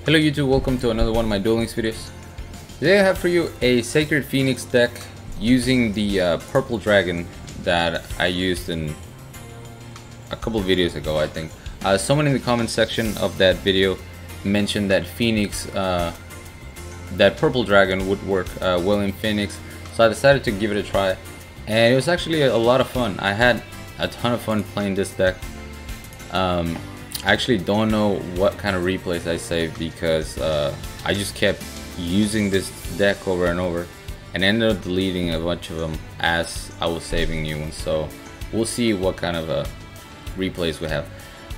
Hello YouTube, welcome to another one of my Duel Links videos. Today I have for you a Sacred Phoenix deck using the purple dragon that I used in a couple of videos ago, I think. Someone in the comment section of that video mentioned that Phoenix, that purple dragon would work well in Phoenix, so I decided to give it a try, and it was actually a lot of fun. I had a ton of fun playing this deck. I actually don't know what kind of replays I saved because I just kept using this deck over and over and ended up deleting a bunch of them as I was saving new ones. So we'll see what kind of replays we have.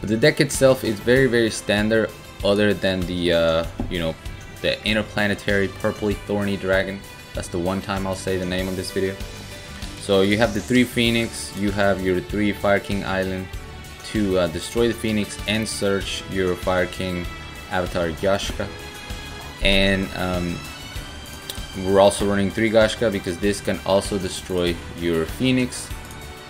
But the deck itself is very standard, other than the the Interplanetarypurplythorny dragon. That's the one time I'll say the name of this video. So you have the 3 Phoenix, you have your 3 Fire King Island to destroy the Phoenix and search your Fire King avatar Gashka, and we're also running 3 Gashka because this can also destroy your Phoenix.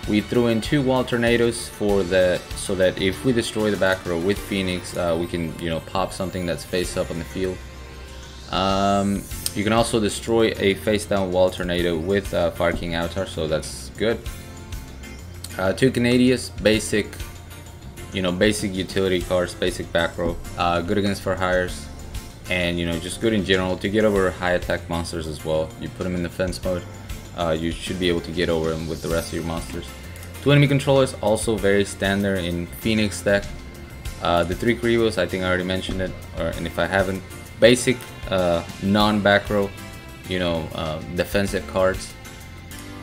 We threw in 2 wall tornadoes for that, so that if we destroy the back row with Phoenix, we can pop something that's face up on the field. You can also destroy a face down wall tornado with Fire King avatar, so that's good. 2 Canadians, basic utility cards, basic back row, good against for hires, and just good in general to get over high attack monsters as well. You put them in defense mode, you should be able to get over them with the rest of your monsters. 2 enemy controllers, also very standard in Phoenix deck. The 3 Weevils, I think I already mentioned it, and if I haven't, basic non-back row, defensive cards.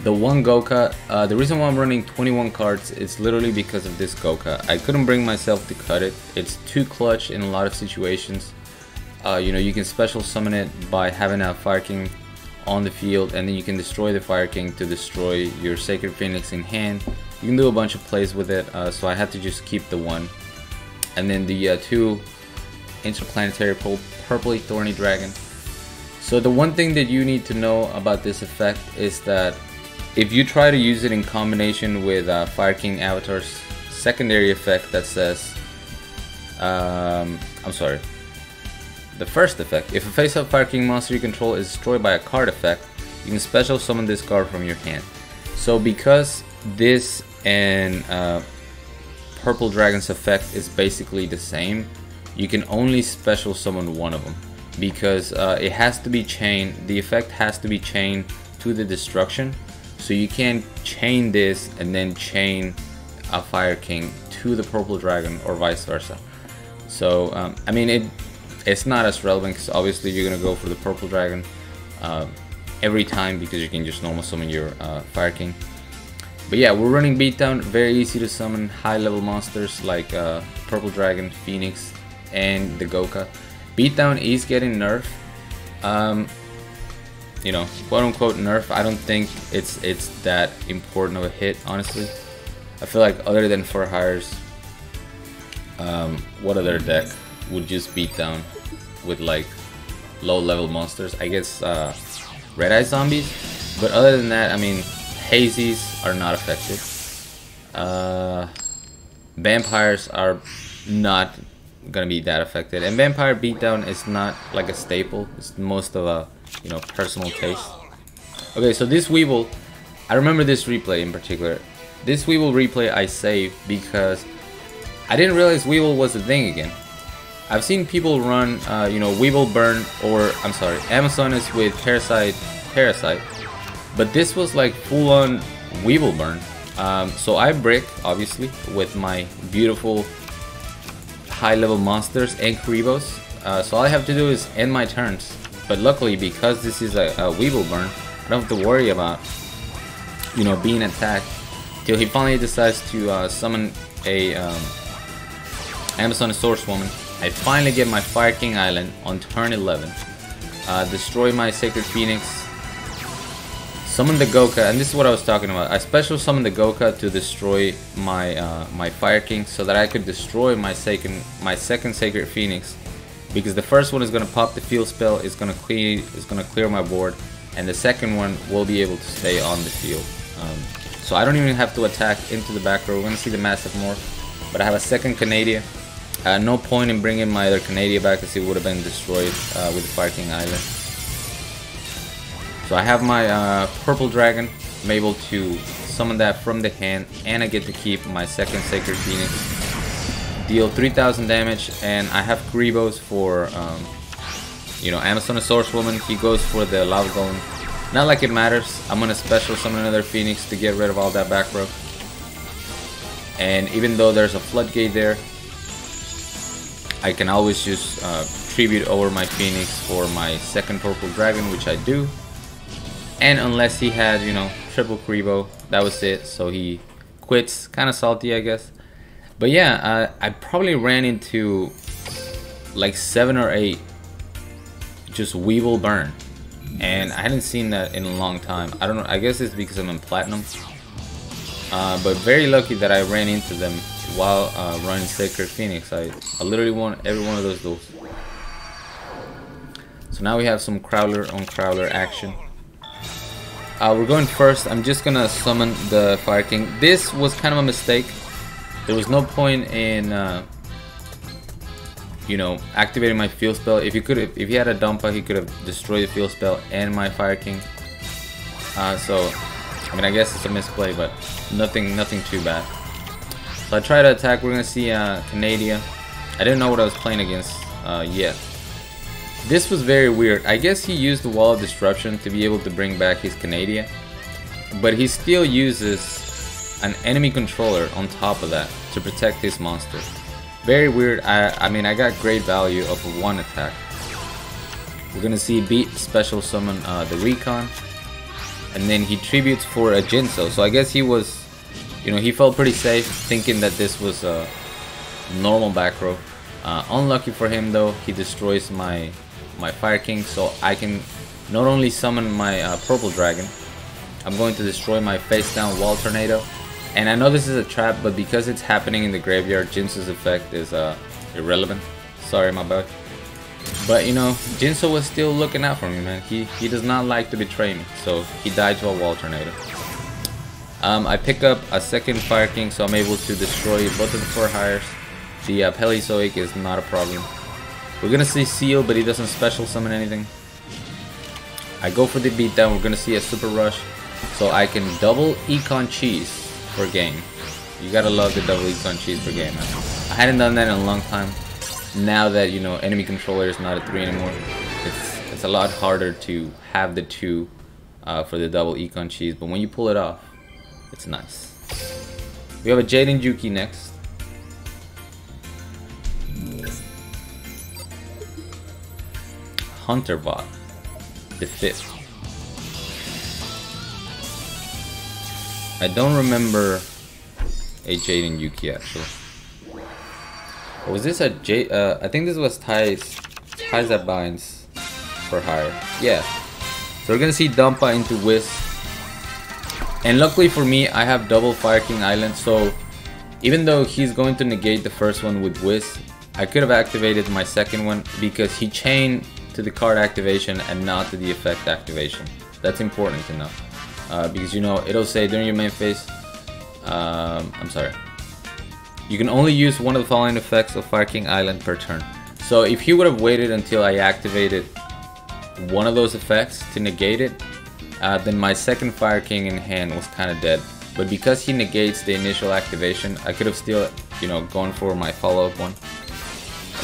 The 1 Goka, the reason why I'm running 21 cards is literally because of this Goka. I couldn't bring myself to cut it. It's too clutch in a lot of situations. You can special summon it by having a Fire King on the field, and then you can destroy the Fire King to destroy your Sacred Phoenix in hand. You can do a bunch of plays with it, so I had to just keep the 1. And then the 2 Interplanetarypurplythorny dragon. So the one thing that you need to know about this effect is that if you try to use it in combination with Fire King Avatar's secondary effect that says, the first effect, if a face-up Fire King monster you control is destroyed by a card effect, you can special summon this card from your hand. So because this and Purple Dragon's effect is basically the same, you can only special summon one of them, because it has to be chained, the effect has to be chained to the destruction. So you can't chain this and then chain a Fire King to the Purple Dragon or vice versa. So I mean, it's not as relevant because obviously you're gonna go for the Purple Dragon every time because you can just normal summon your Fire King. But yeah, we're running beatdown, very easy to summon high level monsters like Purple Dragon, Phoenix, and the Goka. Beatdown is getting nerfed. Quote unquote nerf. I don't think it's that important of a hit, honestly. I feel like other than for hires, what other deck would just beat down with like low level monsters? I guess Red Eye Zombies, but other than that, I mean, Hazies are not affected. Vampires are not gonna be that affected, and Vampire beatdown is not like a staple. It's most of a personal taste. Okay, so this Weevil, I remember this replay in particular. This Weevil replay I saved because I didn't realize Weevil was a thing again. I've seen people run Weevil burn, or I'm sorry, Amazonas with Parasite, but this was like full-on Weevil burn. So I brick obviously with my beautiful high-level monsters and Kribos. So all I have to do is end my turns. But luckily, because this is a Weevil burn, I don't have to worry about being attacked till he finally decides to summon a Amazon Swordswoman. I finally get my Fire King Island on turn 11, destroy my Sacred Phoenix, summon the Goka, and this is what I was talking about. I special summon the Goka to destroy my my Fire King, so that I could destroy my second Sacred Phoenix, because the first one is gonna pop the field spell, is gonna clear my board, and the second one will be able to stay on the field. So I don't even have to attack into the back row. We're gonna see the massive morph, but I have a second Canadian, No point in bringing my other Canadian back because it would have been destroyed with the Fire King Island. So I have my Purple Dragon. I'm able to summon that from the hand, and I get to keep my second Sacred Phoenix. Deal 3,000 damage, and I have Grievous for, you know, Amazonosaurus Woman. He goes for the Lava Golem. Not like it matters. I'm gonna special summon another Phoenix to get rid of all that back row. And even though there's a floodgate there, I can always just tribute over my Phoenix for my second Purple Dragon, which I do. And unless he had, you know, triple Crevo, that was it. So he quits. Kind of salty, I guess. But yeah, I probably ran into like 7 or 8 just Weevil burn. And I hadn't seen that in a long time. I don't know, I guess it's because I'm in Platinum. But very lucky that I ran into them while running Sacred Phoenix. I literally won every one of those duels. So now we have some Crowler on Crowler action. We're going first. I'm just gonna summon the Fire King. This was kind of a mistake. There was no point in you know, activating my field spell. If he had a Dumpa, he could have destroyed the field spell and my Fire King. So I mean, I guess it's a misplay, but nothing too bad. So I try to attack. We're gonna see Canada. I didn't know what I was playing against yet. This was very weird. I guess he used the Wall of Disruption to be able to bring back his Canada, but he still uses an enemy controller on top of that to protect his monster. Very weird. I mean, I got great value off of one attack. We're gonna see Beat special summon the Recon, and then he tributes for a Jinso. So I guess he was, you know, he felt pretty safe thinking that this was a normal back row. Unlucky for him though, he destroys my Fire King, so I can not only summon my Purple Dragon, I'm going to destroy my face down Wall Tornado. And I know this is a trap, but because it's happening in the graveyard, Jinso's effect is irrelevant. Sorry, my bad. But you know, Jinso was still looking out for me, man. He does not like to betray me, so he died to a Wall Tornado. I pick up a second Fire King, so I'm able to destroy both of the 4 hires. The Paleozoic is not a problem. We're gonna see Seal, but he doesn't special summon anything. I go for the beatdown. We're gonna see a Super Rush, so I can double Econ Cheese per game. You gotta love the double Econ Cheese per game, man. I hadn't done that in a long time. Now that, you know, enemy controller is not a 3 anymore, it's a lot harder to have the 2 for the double Econ Cheese, but when you pull it off, it's nice. We have a Jaden Juki next. Hunterbot, the 5th. I don't remember a Jaden Yuki actually. Or was this a I think this was Ties that binds for hire. Yeah. So we're gonna see Dumpa into Whiz. And luckily for me, I have double Fire King Island, so even though he's going to negate the first one with Whiz, I could have activated my second one because he chained to the card activation and not to the effect activation. That's important to know. Because, you know, it'll say during your main phase, I'm sorry, you can only use one of the following effects of Fire King Island per turn. So if he would have waited until I activated one of those effects to negate it, then my second Fire King in hand was kind of dead. But because he negates the initial activation, I could have still, you know, gone for my follow-up one.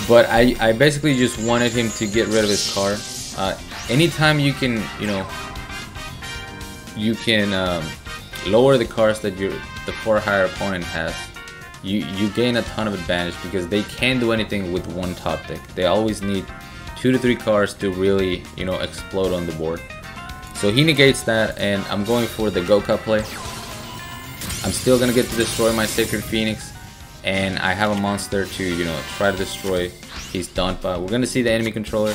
But I basically just wanted him to get rid of his card. Anytime you can, you know, you can lower the cards that the 4 higher opponent has, you gain a ton of advantage because they can't do anything with one top deck. They always need 2 to 3 cards to really, you know, explode on the board. So he negates that, and I'm going for the Goka play. I'm still gonna get to destroy my Sacred Phoenix, and I have a monster to, you know, try to destroy his Donpa. We're gonna see the enemy controller.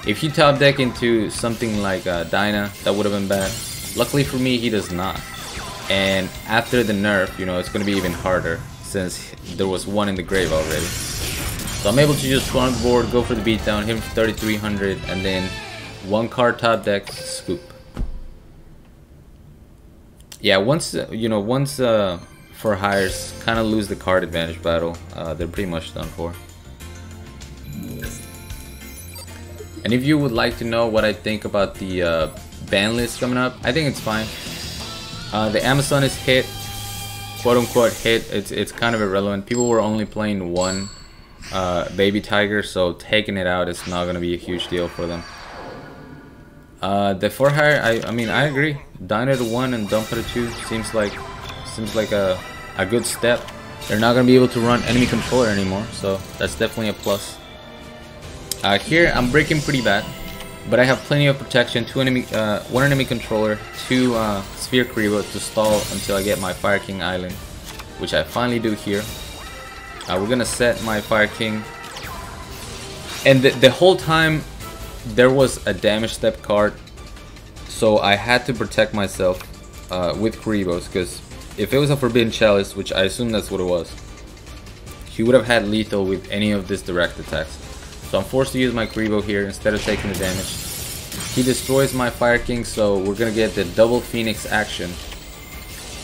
If he top deck into something like Dyna, that would have been bad. Luckily for me, he does not. And after the nerf, you know, it's gonna be even harder since there was one in the grave already. So I'm able to just run board, go for the beatdown, hit him for 3,300, and then 1 card top deck, scoop. Yeah, once you know, once for hires kind of lose the card advantage battle, they're pretty much done for. And if you would like to know what I think about the ban list coming up, I think it's fine. The Amazon is hit, quote unquote hit. It's kind of irrelevant. People were only playing one baby tiger, so taking it out is not gonna be a huge deal for them. The for hire, I mean, I agree. Dine it to 1 and dump it to 2 seems like a good step. They're not gonna be able to run enemy controller anymore, so that's definitely a plus. Here I'm breaking pretty bad, but I have plenty of protection. 1 enemy controller, 2 sphere Kribo to stall until I get my Fire King Island, which I finally do here. We're gonna set my Fire King, and the whole time there was a damage step card, so I had to protect myself with Kribos, because if it was a Forbidden Chalice, which I assume that's what it was, he would have had lethal with any of these direct attacks. So I'm forced to use my Kribo here instead of taking the damage. He destroys my Fire King, so we're gonna get the double Phoenix action,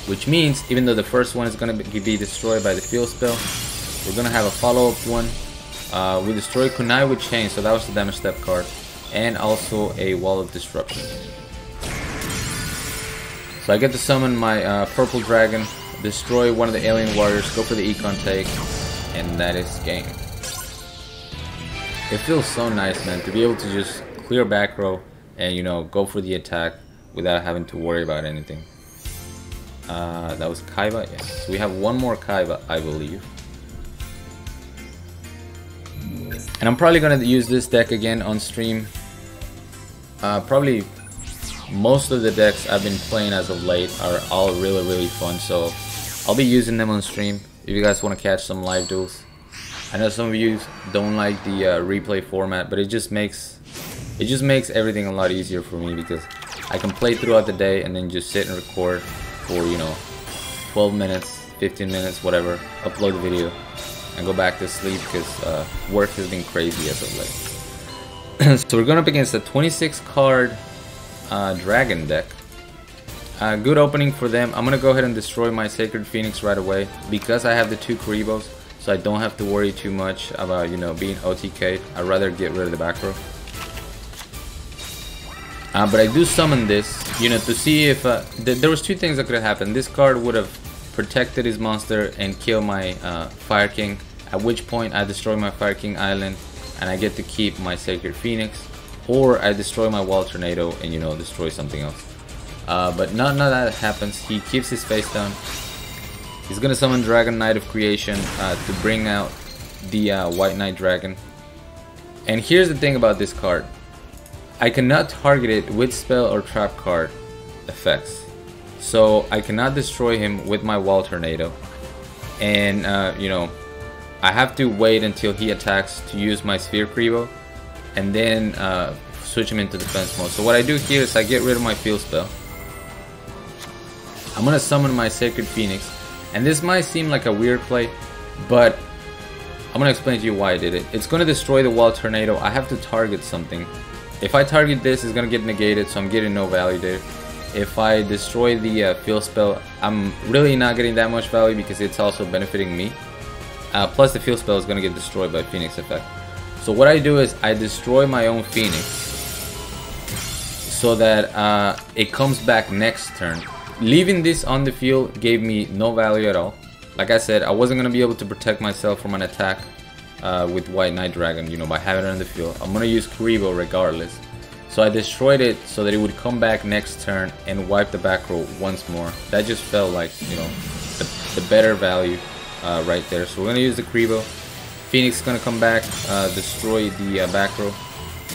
which means even though the first one is gonna be destroyed by the field spell, we're gonna have a follow-up one. We destroyed Kunai with Chain, so that was the damage step card, and also a Wall of Disruption. So I get to summon my purple dragon, destroy one of the alien warriors, go for the econ take, and that is game. It feels so nice, man, to be able to just clear back row and, you know, go for the attack without having to worry about anything. That was Kaiba, yes. So we have one more Kaiba, I believe. And I'm probably gonna use this deck again on stream. Probably most of the decks I've been playing as of late are all really fun, so I'll be using them on stream if you guys want to catch some live duels. I know some of you don't like the replay format, but it just makes everything a lot easier for me, because I can play throughout the day and then just sit and record for, you know, 12 minutes, 15 minutes, whatever, upload the video and go back to sleep, because work has been crazy as of late. So we're going up against a 26 card dragon deck. Good opening for them. I'm going to go ahead and destroy my Sacred Phoenix right away, because I have the 2 Kribos. So I don't have to worry too much about, you know, being OTK'd. I'd rather get rid of the back row. But I do summon this, you know, to see if there was 2 things that could have happened. This card would have protected his monster and killed my Fire King, at which point I destroy my Fire King Island and I get to keep my Sacred Phoenix, or I destroy my Wall Tornado and, you know, destroy something else. But none of that happens. He keeps his face down. He's gonna summon Dragon Knight of Creation to bring out the White Knight Dragon. And here's the thing about this card. I cannot target it with spell or trap card effects. So I cannot destroy him with my Wall Tornado. And, you know, I have to wait until he attacks to use my Sphere Kribo, and then switch him into defense mode. So what I do here is I get rid of my field spell. I'm gonna summon my Sacred Phoenix. And this might seem like a weird play, but I'm gonna explain to you why I did it. It's gonna destroy the Wall Tornado. I have to target something. If I target this, it's gonna get negated, so I'm getting no value there. If I destroy the field spell, I'm really not getting that much value, because it's also benefiting me. Plus the field spell is gonna get destroyed by Phoenix effect. So what I do is I destroy my own Phoenix, so that it comes back next turn. Leaving this on the field gave me no value at all. Like I said, I wasn't going to be able to protect myself from an attack with White Knight Dragon, you know, by having it on the field. I'm going to use Kribo regardless. So I destroyed it so that it would come back next turn and wipe the back row once more. That just felt like, you know, the better value right there. So we're going to use the Kribo. Phoenix is going to come back, destroy the back row.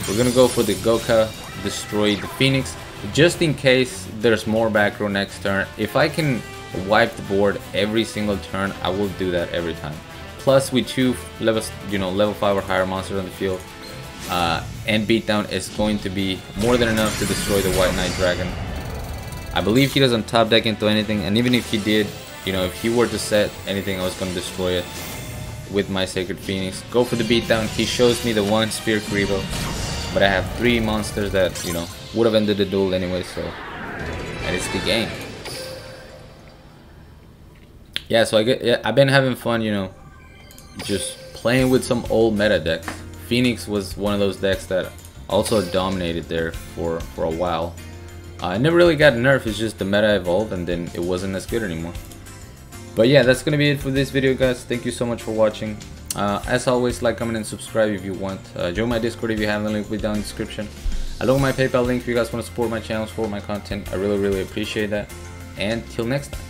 We're going to go for the Goka, destroy the Phoenix, just in case there's more back row next turn. If I can wipe the board every single turn, I will do that every time. Plus with 2 levels, you know, level 5 or higher monsters on the field, and beatdown is going to be more than enough to destroy the White Knight Dragon. I believe he doesn't top deck into anything, and even if he did, you know, if he were to set anything, I was going to destroy it with my Sacred Phoenix. Go for the beatdown. He shows me the 1 Sphere Kribo, but I have 3 monsters that, you know, would have ended the duel anyway, so that is the game. Yeah, so I've been having fun, you know, just playing with some old meta decks. Phoenix was one of those decks that also dominated there for a while. It never really got nerfed, it's just the meta evolved and then it wasn't as good anymore. But yeah, that's gonna be it for this video, guys. Thank you so much for watching. As always, like, comment, and subscribe if you want. Join my Discord if you haven't, the link will be down in the description. Along with my PayPal link if you guys want to support my channel, support my content. I really appreciate that. And till next time.